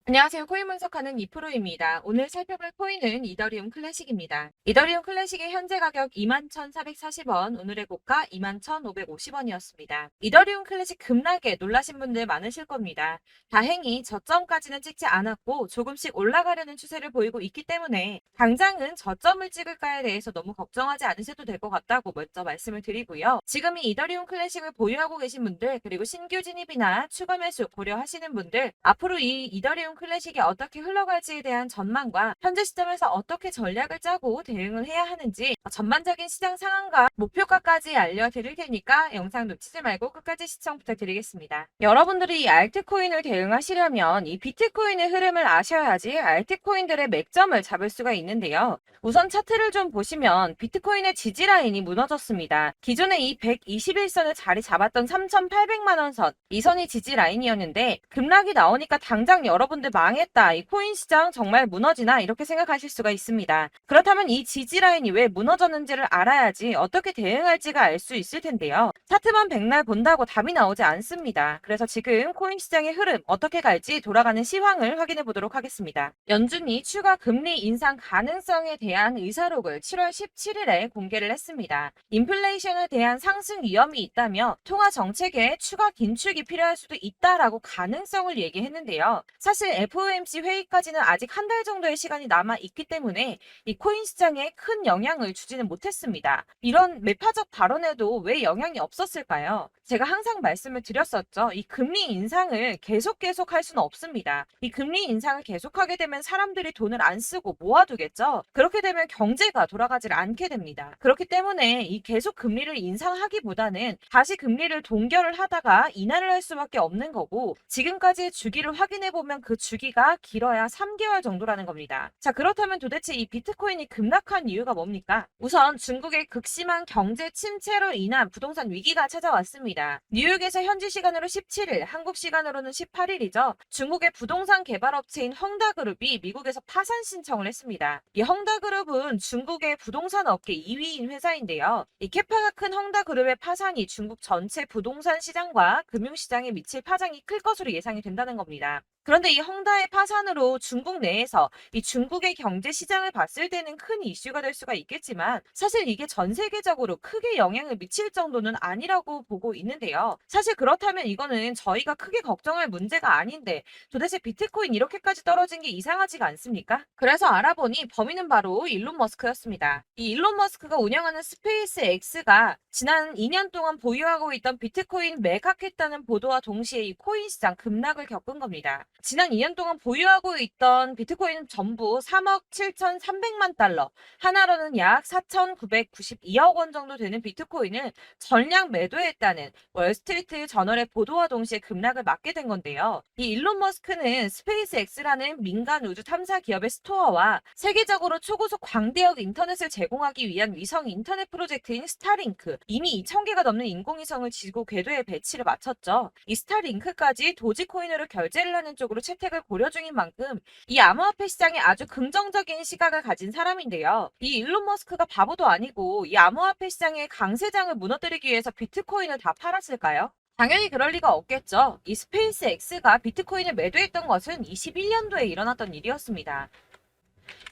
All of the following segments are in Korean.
안녕하세요. 코인 분석하는 이프로입니다. 오늘 살펴볼 코인은 이더리움 클래식입니다. 이더리움 클래식의 현재 가격 21,440원, 오늘의 고가 21,550원이었습니다. 이더리움 클래식 급락에 놀라신 분들 많으실 겁니다. 다행히 저점까지는 찍지 않았고 조금씩 올라가려는 추세를 보이고 있기 때문에 당장은 저점을 찍을까에 대해서 너무 걱정하지 않으셔도 될 것 같다고 먼저 말씀을 드리고요. 지금 이 이더리움 클래식을 보유하고 계신 분들, 그리고 신규 진입이나 추가 매수 고려하시는 분들, 앞으로 이 이더리움 클래식이 어떻게 흘러갈지에 대한 전망과 현재 시점에서 어떻게 전략을 짜고 대응을 해야 하는지 전반적인 시장 상황과 목표가까지 알려드릴 테니까 영상 놓치지 말고 끝까지 시청 부탁드리겠습니다. 여러분들이 이 알트코인을 대응하시려면 이 비트코인의 흐름을 아셔야지 알트코인들의 맥점을 잡을 수가 있는데요. 우선 차트를 좀 보시면 비트코인의 지지 라인이 무너졌습니다. 기존에 이 121선을 자리 잡았던 3,800만 원 선, 이 선이 지지 라인이었는데 급락이 나오니까 당장 여러분들 망했다, 이 코인 시장 정말 무너지나, 이렇게 생각하실 수가 있습니다. 그렇다면 이 지지 라인이 왜 무너졌는지를 알아야지 어떻게 대응할지가 알 수 있을 텐데요. 차트만 백날 본다고 답이 나오지 않습니다. 그래서 지금 코인 시장의 흐름 어떻게 갈지 돌아가는 시황을 확인해 보도록 하겠습니다. 연준이 추가 금리 인상 가능성에 대한 의사록을 7월 17일에 공개를 했습니다. 인플레이션에 대한 상승 위험이 있다며 통화 정책에 추가 긴축이 필요할 수도 있다라고 가능성을 얘기했는데요. 사실 FOMC 회의까지는 아직 한 달 정도의 시간이 남아 있기 때문에 이 코인 시장에 큰 영향을 주지는 못했습니다. 이런 매파적 발언에도 왜 영향이 없었을까요? 제가 항상 말씀을 드렸었죠. 이 금리 인상을 계속 할 수는 없습니다. 이 금리 인상을 계속하게 되면 사람들이 돈을 안 쓰고 모아두겠죠. 그렇게 되면 경제가 돌아가질 않게 됩니다. 그렇기 때문에 이 계속 금리를 인상하기보다는 다시 금리를 동결을 하다가 인하를 할 수밖에 없는 거고, 지금까지의 주기를 확인해 보면 그 주기가 길어야 3개월 정도라는 겁니다. 자, 그렇다면 도대체 이 비트코인이 급락한 이유가 뭡니까? 우선 중국의 극심한 경제 침체로 인한 부동산 위기가 찾아왔습니다. 뉴욕에서 현지 시간으로 17일, 한국 시간으로는 18일이죠. 중국의 부동산 개발업체인 헝다그룹이 미국에서 파산 신청을 했습니다. 이 헝다그룹은 중국의 부동산 업계 2위인 회사인데요. 이 캐파가 큰 헝다그룹의 파산이 중국 전체 부동산 시장과 금융시장에 미칠 파장이 클 것으로 예상이 된다는 겁니다. 그런데 이 헝다의 파산으로 중국 내에서 이 중국의 경제 시장을 봤을 때는 큰 이슈가 될 수가 있겠지만, 사실 이게 전 세계적으로 크게 영향을 미칠 정도는 아니라고 보고 있는데요. 사실 그렇다면 이거는 저희가 크게 걱정할 문제가 아닌데 도대체 비트코인 이렇게까지 떨어진 게 이상하지가 않습니까? 그래서 알아보니 범인은 바로 일론 머스크였습니다. 이 일론 머스크가 운영하는 스페이스 X가 지난 2년 동안 보유하고 있던 비트코인 매각했다는 보도와 동시에 이 코인 시장 급락을 겪은 겁니다. 지난 2년 동안 보유하고 있던 비트코인은 전부 3억 7,300만 달러, 하나로는 약 4,992억 원 정도 되는 비트코인을 전량 매도했다는 월스트리트 저널의 보도와 동시에 급락을 맞게 된 건데요. 이 일론 머스크는 스페이스 X라는 민간 우주 탐사 기업의 스토어와 세계적으로 초고속 광대역 인터넷을 제공하기 위한 위성 인터넷 프로젝트인 스타링크, 이미 2,000개가 넘는 인공위성을 지구 궤도에 배치를 마쳤죠. 이 스타링크까지 도지코인으로 결제를 하는 쪽으로 채택을 고려 중인 만큼 이 암호화폐 시장에 아주 긍정적인 시각을 가진 사람인데요. 이 일론 머스크가 바보도 아니고 이 암호화폐 시장의 강세장을 무너뜨리기 위해서 비트코인을 다 팔았을까요? 당연히 그럴 리가 없겠죠. 이 스페이스 X가 비트코인을 매도했던 것은 21년도에 일어났던 일이었습니다.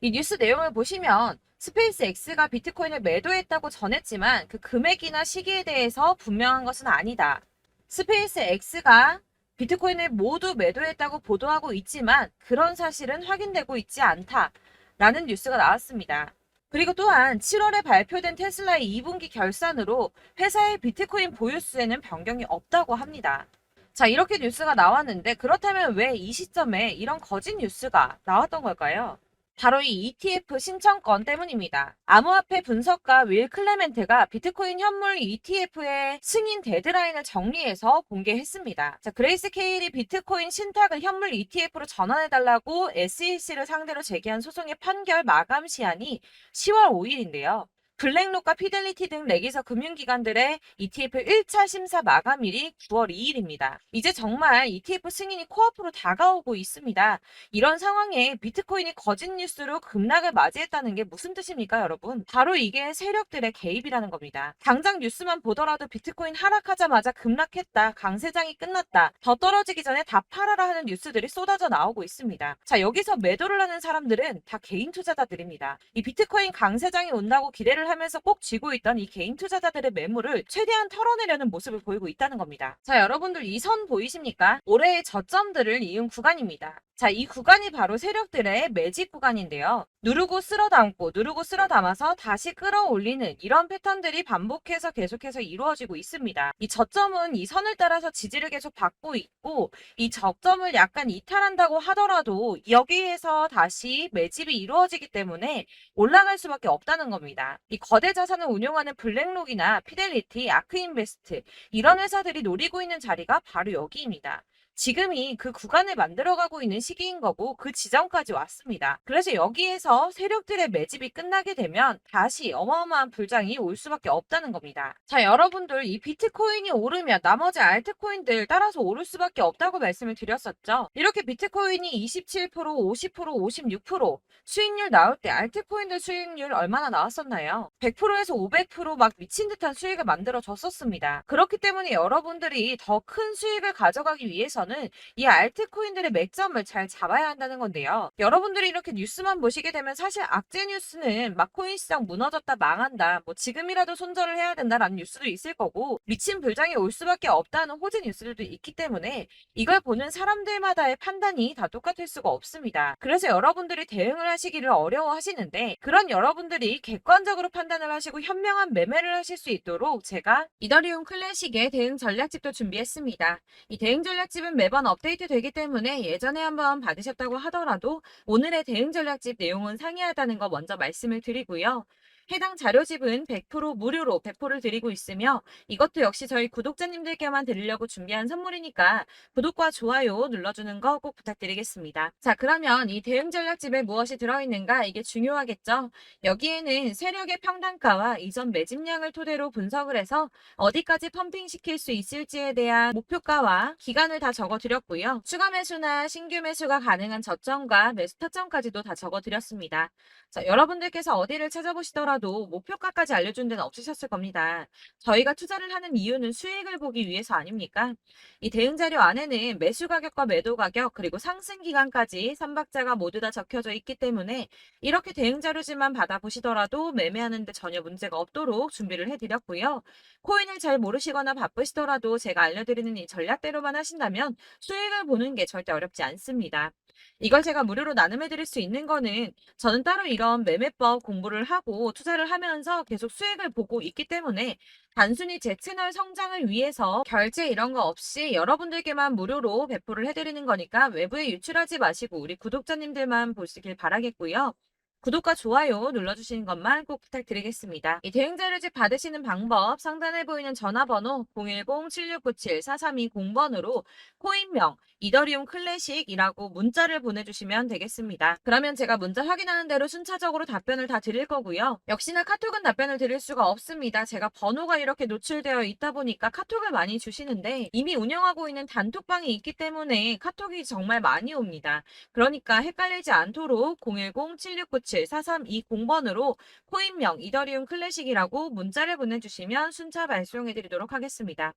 이 뉴스 내용을 보시면 스페이스 X가 비트코인을 매도했다고 전했지만 그 금액이나 시기에 대해서 분명한 것은 아니다. 스페이스 X가 비트코인을 모두 매도했다고 보도하고 있지만 그런 사실은 확인되고 있지 않다라는 뉴스가 나왔습니다. 그리고 또한 7월에 발표된 테슬라의 2분기 결산으로 회사의 비트코인 보유수에는 변경이 없다고 합니다. 자, 이렇게 뉴스가 나왔는데 그렇다면 왜 이 시점에 이런 거짓 뉴스가 나왔던 걸까요? 바로 이 ETF 신청권 때문입니다. 암호화폐 분석가 윌 클레멘트가 비트코인 현물 ETF의 승인 데드라인을 정리해서 공개했습니다. 자, 그레이스 케일이 비트코인 신탁을 현물 ETF로 전환해달라고 SEC를 상대로 제기한 소송의 판결 마감 시한이 10월 5일인데요. 블랙록과 피델리티 등 레기서 금융기관들의 ETF 1차 심사 마감일이 9월 2일입니다. 이제 정말 ETF 승인이 코앞으로 다가오고 있습니다. 이런 상황에 비트코인이 거짓 뉴스로 급락을 맞이했다는 게 무슨 뜻입니까, 여러분? 바로 이게 세력들의 개입이라는 겁니다. 당장 뉴스만 보더라도 비트코인 하락하자마자 급락했다, 강세장이 끝났다, 더 떨어지기 전에 다 팔아라 하는 뉴스들이 쏟아져 나오고 있습니다. 자, 여기서 매도를 하는 사람들은 다 개인 투자자들입니다. 이 비트코인 강세장이 온다고 기대를 하면서 꼭 쥐고 있던 이 개인 투자자들의 매물을 최대한 털어내려는 모습을 보이고 있다는 겁니다. 자, 여러분들 이 선 보이십니까? 올해의 저점들을 이은 구간입니다. 자, 이 구간이 바로 세력들의 매집 구간인데요. 누르고 쓸어 담고 누르고 쓸어 담아서 다시 끌어올리는 이런 패턴들이 반복해서 계속해서 이루어지고 있습니다. 이 저점은 이 선을 따라서 지지를 계속 받고 있고, 이 저점을 약간 이탈한다고 하더라도 여기에서 다시 매집이 이루어지기 때문에 올라갈 수밖에 없다는 겁니다. 이 거대 자산을 운용하는 블랙록이나 피델리티, 아크인베스트 이런 회사들이 노리고 있는 자리가 바로 여기입니다. 지금이 그 구간을 만들어가고 있는 시기인 거고 그 지점까지 왔습니다. 그래서 여기에서 세력들의 매집이 끝나게 되면 다시 어마어마한 불장이 올 수밖에 없다는 겁니다. 자, 여러분들 이 비트코인이 오르면 나머지 알트코인들 따라서 오를 수밖에 없다고 말씀을 드렸었죠. 이렇게 비트코인이 27%, 50%, 56% 수익률 나올 때 알트코인들 수익률 얼마나 나왔었나요? 100%에서 500%막 미친 듯한 수익을 만들어 줬었습니다. 그렇기 때문에 여러분들이 더 큰 수익을 가져가기 위해서는 이 알트코인들의 맥점을 잘 잡아야 한다는 건데요. 여러분들이 이렇게 뉴스만 보시게 되면 사실 악재 뉴스는 막 코인 시장 무너졌다, 망한다, 뭐 지금이라도 손절을 해야 된다라는 뉴스도 있을 거고, 미친 불장이 올 수밖에 없다는 호재 뉴스들도 있기 때문에 이걸 보는 사람들마다의 판단이 다 똑같을 수가 없습니다. 그래서 여러분들이 대응을 하시기를 어려워하시는데, 그런 여러분들이 객관적으로 판단을 하시고 현명한 매매를 하실 수 있도록 제가 이더리움 클래식의 대응 전략집도 준비했습니다. 이 대응 전략집은 매번 업데이트 되기 때문에 예전에 한번 받으셨다고 하더라도 오늘의 대응 전략집 내용은 상이하다는 거 먼저 말씀을 드리고요. 해당 자료집은 100% 무료로 배포를 드리고 있으며, 이것도 역시 저희 구독자님들께만 드리려고 준비한 선물이니까 구독과 좋아요 눌러주는 거 꼭 부탁드리겠습니다. 자, 그러면 이 대응 전략집에 무엇이 들어있는가, 이게 중요하겠죠? 여기에는 세력의 평단가와 이전 매집량을 토대로 분석을 해서 어디까지 펌핑시킬 수 있을지에 대한 목표가와 기간을 다 적어드렸고요. 추가 매수나 신규 매수가 가능한 저점과 매수 타점까지도 다 적어드렸습니다. 자, 여러분들께서 어디를 찾아보시더라도 목표가까지 알려준 데는 없으셨을 겁니다. 저희가 투자를 하는 이유는 수익을 보기 위해서 아닙니까? 이 대응 자료 안에는 매수 가격과 매도 가격, 그리고 상승 기간까지 3박자가 모두 다 적혀져 있기 때문에 이렇게 대응 자료지만 받아보시더라도 매매하는데 전혀 문제가 없도록 준비를 해드렸고요. 코인을 잘 모르시거나 바쁘시더라도 제가 알려드리는 이 전략대로만 하신다면 수익을 보는 게 절대 어렵지 않습니다. 이걸 제가 무료로 나눔해드릴 수 있는 거는 저는 따로 이런 매매법 공부를 하고 투자를 하면서 계속 수익을 보고 있기 때문에 단순히 제 채널 성장을 위해서 결제 이런 거 없이 여러분들께만 무료로 배포를 해드리는 거니까 외부에 유출하지 마시고 우리 구독자님들만 보시길 바라겠고요. 구독과 좋아요 눌러주시는 것만 꼭 부탁드리겠습니다. 이 대응 자료집 받으시는 방법 상단에 보이는 전화번호 010-7697-4320번으로 코인명 이더리움 클래식이라고 문자를 보내주시면 되겠습니다. 그러면 제가 문자 확인하는 대로 순차적으로 답변을 다 드릴 거고요. 역시나 카톡은 답변을 드릴 수가 없습니다. 제가 번호가 이렇게 노출되어 있다 보니까 카톡을 많이 주시는데 이미 운영하고 있는 단톡방이 있기 때문에 카톡이 정말 많이 옵니다. 그러니까 헷갈리지 않도록 010-7697-4320번으로 코인명 이더리움 클래식이라고 문자를 보내주시면 순차 발송해드리도록 하겠습니다.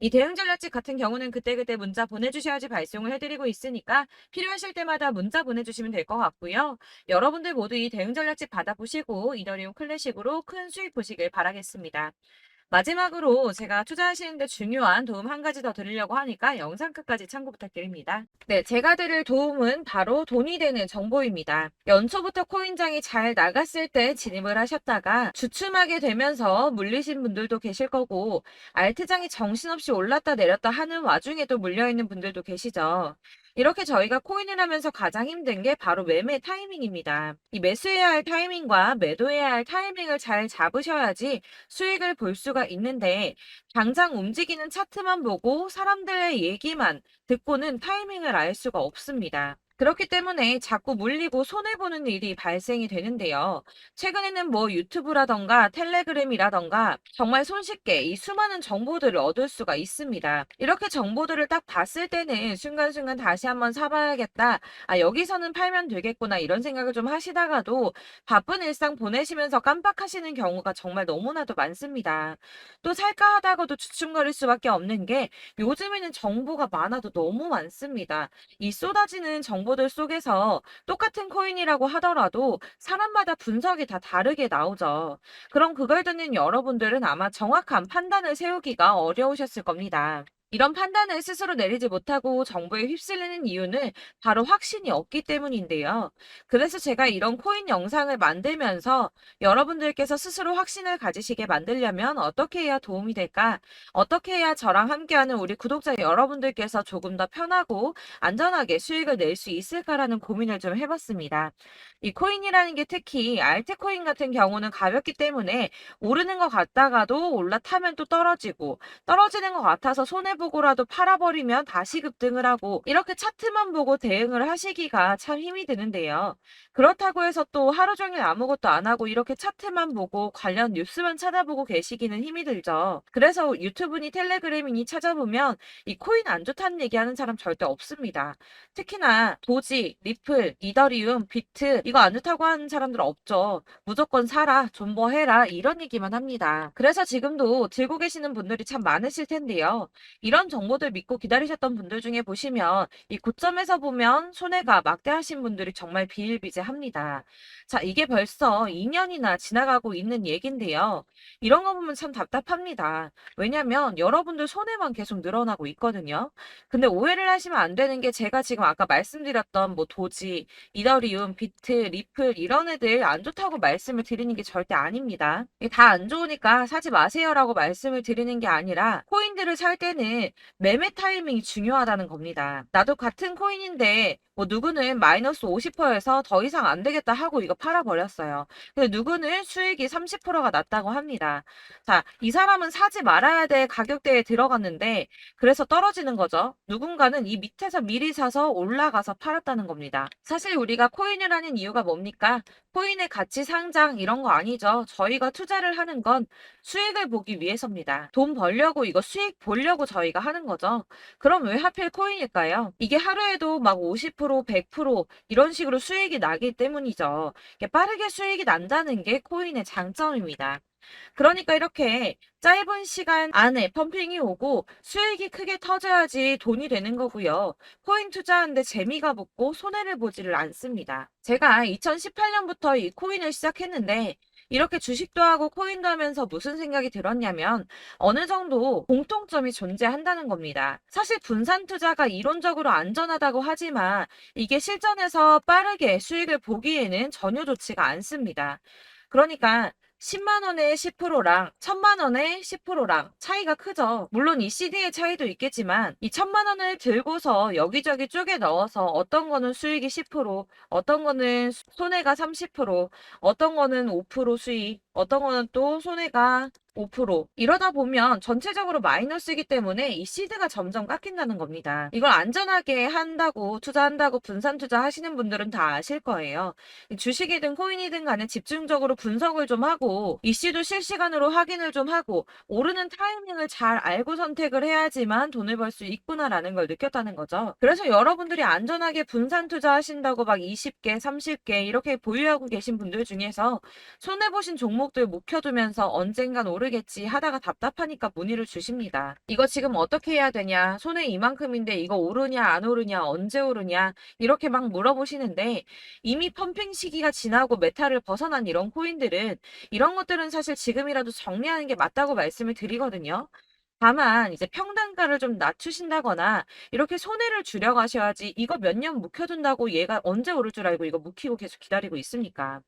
이 대응 전략집 같은 경우는 그때그때 문자 보내주셔야지 발송을 해드리고 있으니까 필요하실 때마다 문자 보내주시면 될 것 같고요. 여러분들 모두 이 대응 전략집 받아보시고 이더리움 클래식으로 큰 수익 보시길 바라겠습니다. 마지막으로 제가 투자하시는데 중요한 도움 한 가지 더 드리려고 하니까 영상 끝까지 참고 부탁드립니다. 네, 제가 드릴 도움은 바로 돈이 되는 정보입니다. 연초부터 코인장이 잘 나갔을 때 진입을 하셨다가 주춤하게 되면서 물리신 분들도 계실 거고, 알트장이 정신없이 올랐다 내렸다 하는 와중에도 물려있는 분들도 계시죠. 이렇게 저희가 코인을 하면서 가장 힘든 게 바로 매매 타이밍입니다. 이 매수해야 할 타이밍과 매도해야 할 타이밍을 잘 잡으셔야지 수익을 볼 수가 있는데, 당장 움직이는 차트만 보고 사람들의 얘기만 듣고는 타이밍을 알 수가 없습니다. 그렇기 때문에 자꾸 물리고 손해보는 일이 발생이 되는데요. 최근에는 뭐 유튜브라던가 텔레그램이라던가 정말 손쉽게 이 수많은 정보들을 얻을 수가 있습니다. 이렇게 정보들을 딱 봤을 때는 순간순간 다시 한번 사봐야겠다. 아, 여기서는 팔면 되겠구나. 이런 생각을 좀 하시다가도 바쁜 일상 보내시면서 깜빡하시는 경우가 정말 너무나도 많습니다. 또 살까 하다가도 주춤거릴 수밖에 없는 게 요즘에는 정보가 많아도 너무 많습니다. 이 쏟아지는 정보들 속에서 똑같은 코인이라고 하더라도 사람마다 분석이 다 다르게 나오죠. 그럼 그걸 듣는 여러분들은 아마 정확한 판단을 세우기가 어려우셨을 겁니다. 이런 판단을 스스로 내리지 못하고 정보에 휩쓸리는 이유는 바로 확신이 없기 때문인데요. 그래서 제가 이런 코인 영상을 만들면서 여러분들께서 스스로 확신을 가지시게 만들려면 어떻게 해야 도움이 될까? 어떻게 해야 저랑 함께하는 우리 구독자 여러분들께서 조금 더 편하고 안전하게 수익을 낼 수 있을까라는 고민을 좀 해봤습니다. 이 코인이라는 게 특히 알트코인 같은 경우는 가볍기 때문에 오르는 것 같다가도 올라타면 또 떨어지고 떨어지는 것 같아서 손해보고라도 팔아버리면 다시 급등을 하고 이렇게 차트만 보고 대응을 하시기가 참 힘이 드는데요. 그렇다고 해서 또 하루 종일 아무것도 안 하고 이렇게 차트만 보고 관련 뉴스만 찾아보고 계시기는 힘이 들죠. 그래서 유튜브니 텔레그램이니 찾아보면 이 코인 안 좋다는 얘기하는 사람 절대 없습니다. 특히나 도지, 리플, 이더리움, 비트 이거 안 좋다고 하는 사람들 없죠. 무조건 사라, 존버해라 이런 얘기만 합니다. 그래서 지금도 들고 계시는 분들이 참 많으실 텐데요. 이런 정보들 믿고 기다리셨던 분들 중에 보시면 이 고점에서 보면 손해가 막대하신 분들이 정말 비일비재합니다. 자, 이게 벌써 2년이나 지나가고 있는 얘긴데요. 이런 거 보면 참 답답합니다. 왜냐면 여러분들 손해만 계속 늘어나고 있거든요. 근데 오해를 하시면 안 되는 게 제가 지금 아까 말씀드렸던 뭐 도지, 이더리움, 비트, 리플 이런 애들 안 좋다고 말씀을 드리는 게 절대 아닙니다. 다 안 좋으니까 사지 마세요라고 말씀을 드리는 게 아니라 코인들을 살 때는 매매 타이밍이 중요하다는 겁니다. 나도 같은 코인인데 뭐 누구는 마이너스 50%에서 더 이상 안 되겠다 하고 이거 팔아버렸어요. 근데 누구는 수익이 30%가 났다고 합니다. 자, 이 사람은 사지 말아야 될 가격대에 들어갔는데 그래서 떨어지는 거죠. 누군가는 이 밑에서 미리 사서 올라가서 팔았다는 겁니다. 사실 우리가 코인을 하는 이유가 뭡니까? 코인의 가치 상장 이런 거 아니죠. 저희가 투자를 하는 건 수익을 보기 위해서입니다. 돈 벌려고 이거 수익 보려고 저희가 하는 거죠. 그럼 왜 하필 코인일까요? 이게 하루에도 막 50%, 100% 이런 식으로 수익이 나기 때문이죠. 이게 빠르게 수익이 난다는 게 코인의 장점입니다. 그러니까 이렇게 짧은 시간 안에 펌핑이 오고 수익이 크게 터져야지 돈이 되는 거고요. 코인 투자하는데 재미가 붙고 손해를 보지를 않습니다. 제가 2018년부터 이 코인을 시작했는데 이렇게 주식도 하고 코인도 하면서 무슨 생각이 들었냐면 어느 정도 공통점이 존재한다는 겁니다. 사실 분산 투자가 이론적으로 안전하다고 하지만 이게 실전에서 빠르게 수익을 보기에는 전혀 좋지가 않습니다. 그러니까 10만 원에 10%랑 1000만 원에 10%랑 차이가 크죠. 물론 이 CD의 차이도 있겠지만 이 1000만 원을 들고서 여기저기 쪼개 넣어서 어떤 거는 수익이 10%, 어떤 거는 손해가 30%, 어떤 거는 5% 수익, 어떤 거는 또 손해가 5% 이러다 보면 전체적으로 마이너스이기 때문에 이 시드가 점점 깎인다는 겁니다. 이걸 안전하게 한다고 투자한다고 분산 투자하시는 분들은 다 아실 거예요. 주식이든 코인이든 간에 집중적으로 분석을 좀 하고 이슈도 실시간으로 확인을 좀 하고 오르는 타이밍을 잘 알고 선택을 해야지만 돈을 벌 수 있구나라는 걸 느꼈다는 거죠. 그래서 여러분들이 안전하게 분산 투자하신다고 막 20개, 30개 이렇게 보유하고 계신 분들 중에서 손해보신 종목들 묵혀두면서 언젠간 오르겠지 하다가 답답하니까 문의를 주십니다. 이거 지금 어떻게 해야 되냐? 손해 이만큼인데 이거 오르냐 안 오르냐 언제 오르냐 이렇게 막 물어보시는데 이미 펌핑 시기가 지나고 메타를 벗어난 이런 코인들은 이런 것들은 사실 지금이라도 정리하는 게 맞다고 말씀을 드리거든요. 다만 이제 평단가를 좀 낮추신다거나 이렇게 손해를 줄여가셔야지 이거 몇 년 묵혀둔다고 얘가 언제 오를 줄 알고 이거 묵히고 계속 기다리고 있습니까?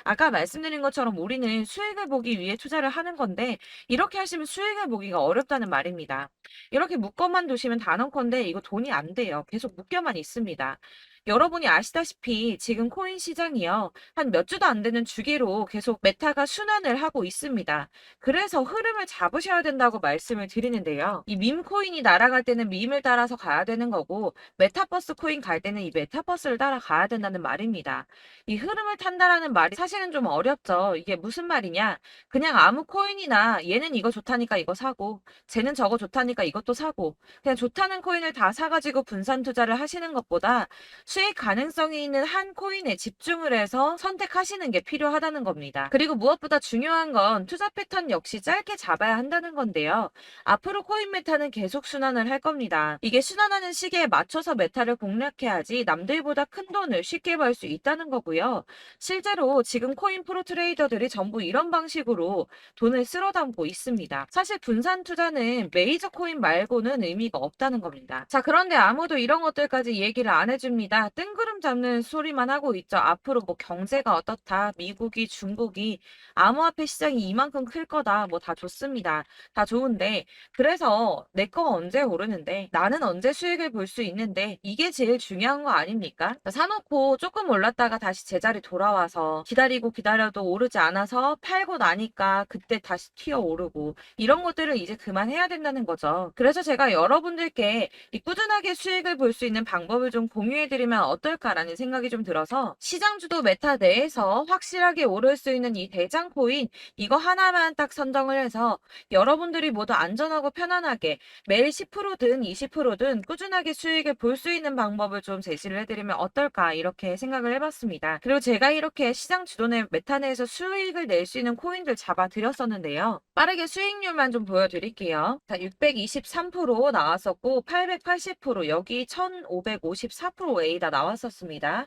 아까 말씀드린 것처럼 우리는 수익을 보기 위해 투자를 하는 건데 이렇게 하시면 수익을 보기가 어렵다는 말입니다. 이렇게 묶어만 두시면 단언컨대 이거 돈이 안 돼요. 계속 묶여만 있습니다. 여러분이 아시다시피 지금 코인 시장이요. 한 몇 주도 안 되는 주기로 계속 메타가 순환을 하고 있습니다. 그래서 흐름을 잡으셔야 된다고 말씀을 드리는데요. 이 밈 코인이 날아갈 때는 밈을 따라서 가야 되는 거고 메타버스 코인 갈 때는 이 메타버스를 따라가야 된다는 말입니다. 이 흐름을 탄다라는 말이 사실은 좀 어렵죠. 이게 무슨 말이냐? 그냥 아무 코인이나 얘는 이거 좋다니까 이거 사고 쟤는 저거 좋다니까 이것도 사고 그냥 좋다는 코인을 다 사가지고 분산 투자를 하시는 것보다 수익 가능성이 있는 한 코인에 집중을 해서 선택하시는 게 필요하다는 겁니다. 그리고 무엇보다 중요한 건 투자 패턴 역시 짧게 잡아야 한다는 건데요. 앞으로 코인 메타는 계속 순환을 할 겁니다. 이게 순환하는 시기에 맞춰서 메타를 공략해야지 남들보다 큰 돈을 쉽게 벌 수 있다는 거고요. 실제로 지금 코인 프로 트레이더들이 전부 이런 방식으로 돈을 쓸어 담고 있습니다. 사실 분산 투자는 메이저 코인 말고는 의미가 없다는 겁니다. 자, 그런데 아무도 이런 것들까지 얘기를 안 해줍니다. 뜬구름 잡는 소리만 하고 있죠. 앞으로 뭐 경제가 어떻다, 미국이, 중국이, 암호화폐 시장이 이만큼 클 거다, 뭐 다 좋습니다. 다 좋은데, 그래서 내 거 언제 오르는데, 나는 언제 수익을 볼 수 있는데, 이게 제일 중요한 거 아닙니까? 사놓고 조금 올랐다가 다시 제자리 돌아와서 기다리고 기다려도 오르지 않아서 팔고 나니까 그때 다시 튀어 오르고, 이런 것들을 이제 그만해야 된다는 거죠. 그래서 제가 여러분들께 이 꾸준하게 수익을 볼 수 있는 방법을 좀 공유해드리면 어떨까라는 생각이 좀 들어서 시장 주도 메타 내에서 확실하게 오를 수 있는 이 대장 코인 이거 하나만 딱 선정을 해서 여러분들이 모두 안전하고 편안하게 매일 10%든 20%든 꾸준하게 수익을 볼 수 있는 방법을 좀 제시를 해드리면 어떨까 이렇게 생각을 해봤습니다. 그리고 제가 이렇게 시장 주도내 메타 내에서 수익을 낼 수 있는 코인들 잡아드렸었는데요. 빠르게 수익률만 좀 보여드릴게요. 자, 623% 나왔었고 880% 여기 1554%A다 나왔었습니다.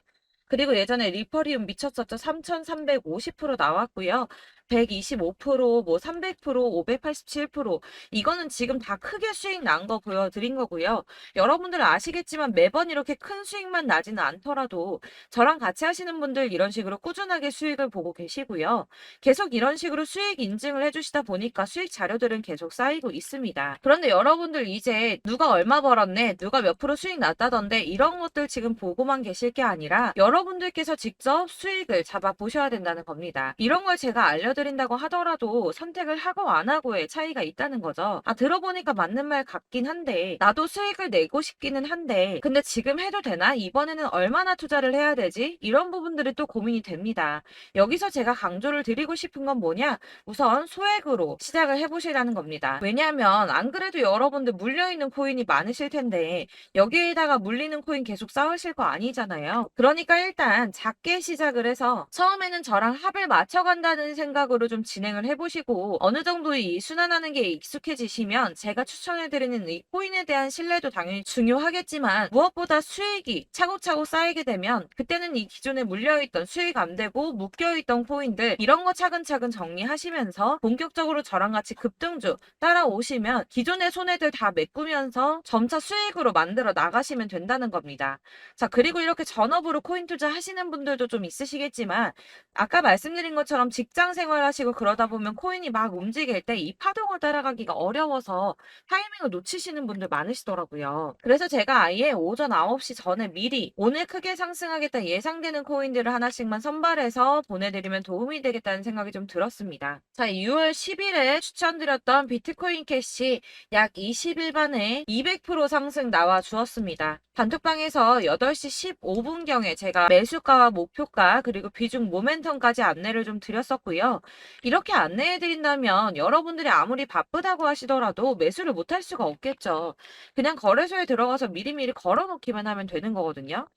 그리고 예전에 리퍼리움 미쳤었죠. 3350% 나왔고요. 125%, 뭐 300%, 587% 이거는 지금 다 크게 수익 난 거 보여드린 거고요. 여러분들 아시겠지만 매번 이렇게 큰 수익만 나지는 않더라도 저랑 같이 하시는 분들 이런 식으로 꾸준하게 수익을 보고 계시고요. 계속 이런 식으로 수익 인증을 해주시다 보니까 수익 자료들은 계속 쌓이고 있습니다. 그런데 여러분들 이제 누가 얼마 벌었네, 누가 몇 프로 수익 났다던데 이런 것들 지금 보고만 계실 게 아니라 여러분들께서 직접 수익을 잡아 보셔야 된다는 겁니다. 이런 걸 제가 알려드린다고 하더라도 선택을 하고 안 하고의 차이가 있다는 거죠. 아, 들어보니까 맞는 말 같긴 한데 나도 수익을 내고 싶기는 한데 근데 지금 해도 되나? 이번에는 얼마나 투자를 해야 되지? 이런 부분들이 또 고민이 됩니다. 여기서 제가 강조를 드리고 싶은 건 뭐냐? 우선 소액으로 시작을 해보시라는 겁니다. 왜냐하면 안 그래도 여러분들 물려있는 코인이 많으실 텐데 여기에다가 물리는 코인 계속 쌓으실 거 아니잖아요. 그러니까 일단 작게 시작을 해서 처음에는 저랑 합을 맞춰간다는 생각으로 좀 진행을 해보시고 어느 정도 이 순환하는 게 익숙해지시면 제가 추천해드리는 이 코인에 대한 신뢰도 당연히 중요하겠지만 무엇보다 수익이 차곡차곡 쌓이게 되면 그때는 이 기존에 물려있던 수익 안 되고 묶여있던 코인들 이런 거 차근차근 정리하시면서 본격적으로 저랑 같이 급등주 따라오시면 기존의 손해들 다 메꾸면서 점차 수익으로 만들어 나가시면 된다는 겁니다. 자, 그리고 이렇게 전업으로 코인 투자 하시는 분들도 좀 있으시겠지만 아까 말씀드린 것처럼 직장 생활하시고 그러다 보면 코인이 막 움직일 때 이 파동을 따라가기가 어려워서 타이밍을 놓치시는 분들 많으시더라고요. 그래서 제가 아예 오전 9시 전에 미리 오늘 크게 상승하겠다 예상되는 코인들을 하나씩만 선발해서 보내드리면 도움이 되겠다는 생각이 좀 들었습니다. 자, 6월 10일에 추천드렸던 비트코인 캐시 약 20일 만에 200% 상승 나와 주었습니다. 단톡방에서 8시 15분경에 제가 매수가와 목표가 그리고 비중 모멘텀까지 안내를 좀 드렸었고요. 이렇게 안내해드린다면 여러분들이 아무리 바쁘다고 하시더라도 매수를 못할 수가 없겠죠. 그냥 거래소에 들어가서 미리미리 걸어놓기만 하면 되는 거거든요.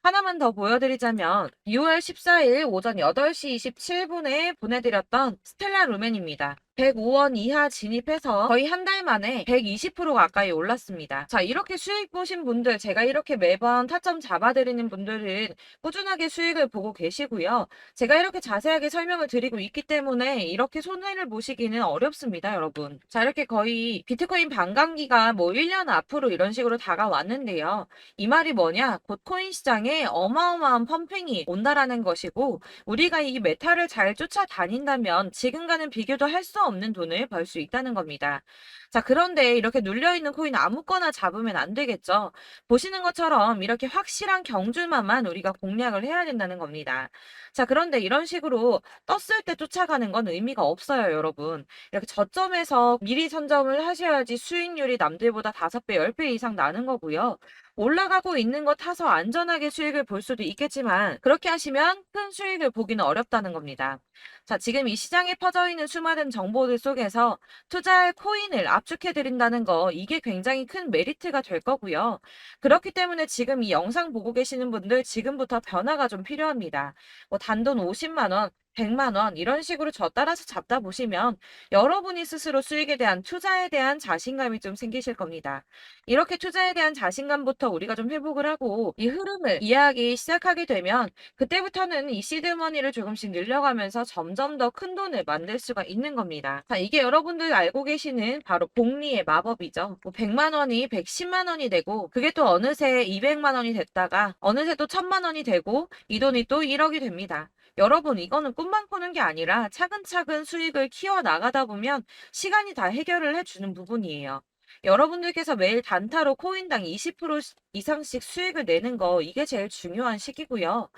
하나만 더 보여드리자면 6월 14일 오전 8시 27분에 보내드렸던 스텔라 루멘입니다. 105원 이하 진입해서 거의 한 달 만에 120% 가까이 올랐습니다. 자, 이렇게 수익 보신 분들, 제가 이렇게 매번 타점 잡아드리는 분들은 꾸준하게 수익을 보고 계시고요. 제가 이렇게 자세하게 설명을 드리고 있기 때문에 이렇게 손해를 보시기는 어렵습니다, 여러분. 자, 이렇게 거의 비트코인 반감기가 뭐 1년 앞으로 이런 식으로 다가왔는데요. 이 말이 뭐냐? 곧 코인 시장에 어마어마한 펌핑이 온다라는 것이고 우리가 이 메타를 잘 쫓아다닌다면 지금과는 비교도 할 수 없는 돈을 벌 수 있다는 겁니다. 자, 그런데 이렇게 눌려있는 코인 아무거나 잡으면 안 되겠죠. 보시는 것처럼 이렇게 확실한 경주만만 우리가 공략을 해야 된다는 겁니다. 자, 그런데 이런 식으로 떴을 때 쫓아가는 건 의미가 없어요, 여러분. 이렇게 저점에서 미리 선점을 하셔야지 수익률이 남들보다 5배, 10배 이상 나는 거고요. 올라가고 있는 거 타서 안전하게 수익을 볼 수도 있겠지만 그렇게 하시면 큰 수익을 보기는 어렵다는 겁니다. 자, 지금 이 시장에 퍼져 있는 수많은 정보들 속에서 투자할 코인을 압축해 드린다는 거 이게 굉장히 큰 메리트가 될 거고요. 그렇기 때문에 지금 이 영상 보고 계시는 분들 지금부터 변화가 좀 필요합니다. 뭐 단돈 50만 원, 100만 원 이런 식으로 저 따라서 잡다 보시면 여러분이 스스로 수익에 대한 투자에 대한 자신감이 좀 생기실 겁니다. 이렇게 투자에 대한 자신감부터 우리가 좀 회복을 하고 이 흐름을 이해하기 시작하게 되면 그때부터는 이 시드머니를 조금씩 늘려가면서 점점 더 큰 돈을 만들 수가 있는 겁니다. 자, 이게 여러분들 알고 계시는 바로 복리의 마법이죠. 뭐 100만 원이 110만 원이 되고 그게 또 어느새 200만 원이 됐다가 어느새 또 1000만 원이 되고 이 돈이 또 1억이 됩니다. 여러분, 이거는 꿈만 꾸는 게 아니라 차근차근 수익을 키워 나가다 보면 시간이 다 해결을 해주는 부분이에요. 여러분들께서 매일 단타로 코인당 20% 이상씩 수익을 내는 거 이게 제일 중요한 시기고요.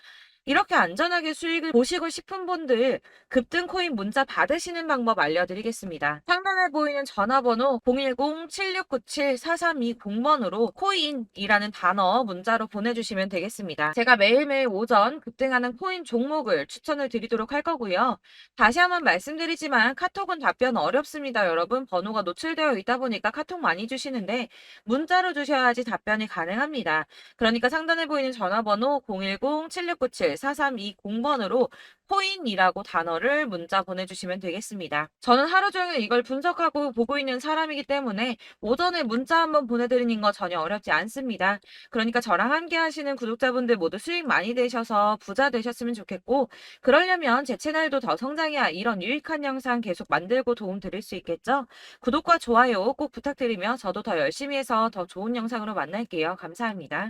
이렇게 안전하게 수익을 보시고 싶은 분들 급등 코인 문자 받으시는 방법 알려드리겠습니다. 상단에 보이는 전화번호 010-7697-4320번으로 코인이라는 단어 문자로 보내주시면 되겠습니다. 제가 매일매일 오전 급등하는 코인 종목을 추천을 드리도록 할 거고요. 다시 한번 말씀드리지만 카톡은 답변 어렵습니다. 여러분, 번호가 노출되어 있다 보니까 카톡 많이 주시는데 문자로 주셔야지 답변이 가능합니다. 그러니까 상단에 보이는 전화번호 010-7697-4320번으로 코인이라고 단어를 문자 보내주시면 되겠습니다. 저는 하루 종일 이걸 분석하고 보고 있는 사람이기 때문에 오전에 문자 한번 보내드리는 거 전혀 어렵지 않습니다. 그러니까 저랑 함께 하시는 구독자분들 모두 수익 많이 되셔서 부자 되셨으면 좋겠고 그러려면 제 채널도 더 성장해야 이런 유익한 영상 계속 만들고 도움 드릴 수 있겠죠? 구독과 좋아요 꼭 부탁드리며 저도 더 열심히 해서 더 좋은 영상으로 만날게요. 감사합니다.